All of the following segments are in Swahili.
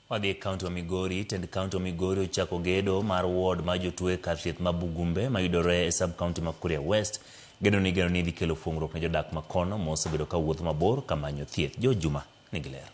Wadhi kaunti wa Migori, tend kaunti wa Migori ochako gedo mar ward ma jotuo kar thieth ma Bugumbe mayudore e sub kaunti ma Kuria West. Gedo ni dhi kelo fuong'ruok ne jodak ma kono mosebedo ka wuotho mabor kamanyo thieth. Jo Juma nigi ler.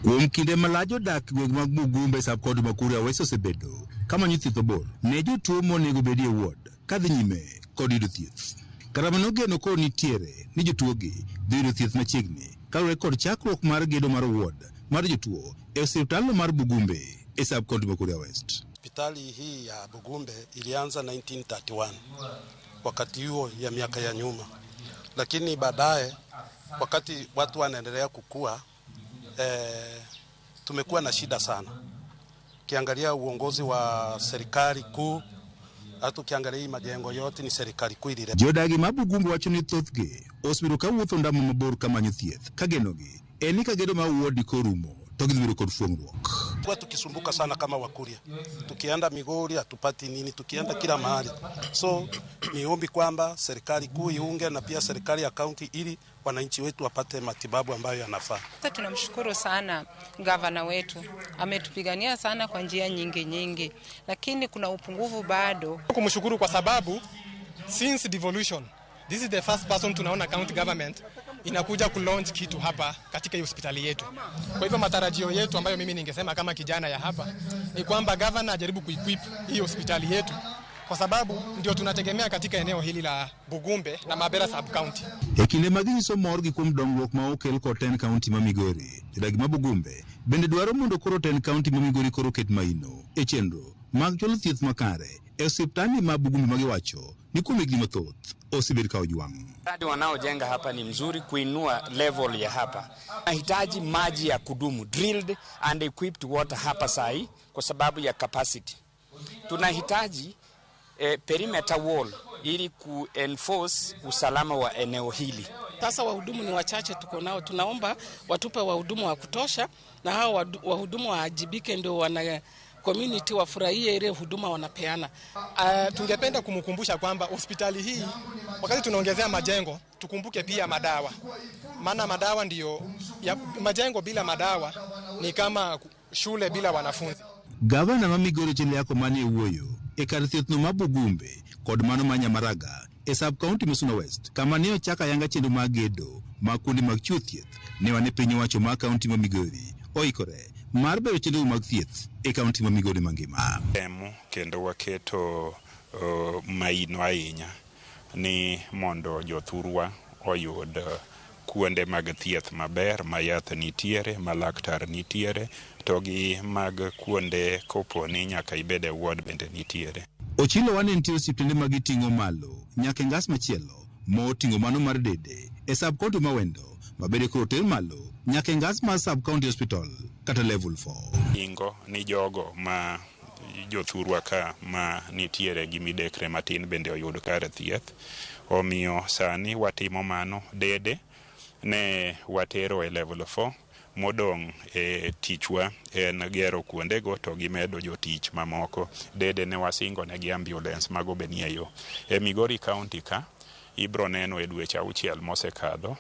Kuom kinde malach jodak gweng mag Bugumbe sub kaunti ma Kuria West osebedo kamanyo thieth bor ne jotuo monego bedie ward kadhi nyime kod yudo thieth. Karamano geno ko nitiere ni jotuogi dhi yudo thieth machiegni kaluwore kod chakruok mar gedo mar ward mar jotuo e osiptal mar Bugumbe e sub kaunti ma Kuria West. Hospitali hii ya Bugumbe ilianza 1931 wakati huo ya miaka ya nyuma, lakini baadaye wakati watu wanaendelea kukua tumekuwa na shida sana. Kiangalia uongozi wa serikali kuu, hata ukiangalia hii majengo yote ni serikali kuu ile. Jodagi ma Bugumbe wacho ni thothge osebiro ka wuotho ndamo mabor kamanyo thieth kagenogi eni ka gedo ma ward korumo to gidhibiro kod fuong'ruok. Kwa tukisumbuka sana kama Wakuria, tukienda Migori hatupati nini, tukienda kila mahali. So niombi kwamba serikali kuu iunge na pia serikali ya kaunti ili wananchi wetu wapate matibabu ambayo yanafaa. Sasa tunamshukuru sana gavana wetu, ametupigania sana kwa njia nyingi, lakini kuna upungufu bado. Kumshukuru kwa sababu since devolution, this is the first person tunaona county government inakuja kulaunch kitu hapa katika hii hospitali yetu. Kwa hivyo matarajio yetu ambayo mimi ningesema kama kijana ya hapa ni kwamba governor ajaribu kuequip hii hospitali yetu, kwa sababu ndio tunategemea katika eneo hili la Bugumbe na Mabera sub county. Ekinde magiso morgi kuom dongruok ma okel ko ten county ma Migori. Jodagi ma Bugumbe bende dwaro mondo koro ten county ma Migori koro ket maino e chenro mag cholo thieth makare e osiptali ma Bugumbe magiwacho ni kuom higni mathoth osebedi ka ojwang'. Mradi wanaojenga hapa ni mzuri kuinua level ya hapa. Nahitaji maji ya kudumu, drilled and equipped water hapa sahi kwa sababu ya capacity. Tunahitaji perimeter wall ili kuenforce usalama wa eneo hili. Sasa wahudumu ni wachache tuko nao, tunaomba watupe wahudumu wa kutosha na hao wahudumu waajibike ndio wana community wafurahie ile huduma wanapeana. Tungependa kumkumbusha kwamba hospitali hii wakati tunaongezea majengo tukumbuke pia madawa. Maana madawa ndio majengo bila madawa ni kama shule bila wanafunzi. Gavana ma Migori Chelyako manie wuoyo e kar thieth no ma Bugumbe kod mano ma Nyamaraga e sub county ma Suna West kama ne ochaka yanga chenro mag gedo ma kuonde mag chiwo thieth ne wane piny owacho ma kaunti ma Migori oikore mar bero chenro mag thieth e kaunti ma Migori mangima. Kendo waketo maino ahinya ni mondo jothurwa oyud kuonde mag thieth maber, ma yath nitiere, ma laktar nitiere, to gi mag kuonde kopo ni nyaka ibede ward bende nitiere. Ochilo wane nitie osiptende mag iting'o malo nyaka ngas machielo moting'o mano mar Dede e sub county ma Wendo mabede koro ter malo nyaka ngas mar sub county hospital kata level 4. Ingo ni jogo ma jothurwa ka ma nitiere gi midekre matin bende oyud kar thieth. Omiyo sani watimo mano. Dede ne watero e level 4, modong e tichwa en gero kuondego to gimedo jotich mamoko. Dede ne wasingo ne gi ambulance mago benie yo. E Migori County ka ibro neno e dweche 6 mosekadho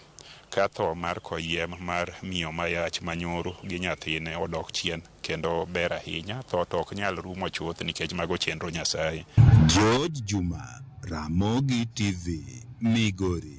ka tho mar koyiem mar miyo mayach manyoro gi nyathine odok chien kendo ber ahinya. Tho to ok nyal rumo chuth nikech mago chenro Nyasaye. George Juma, Ramogi TV, Migori.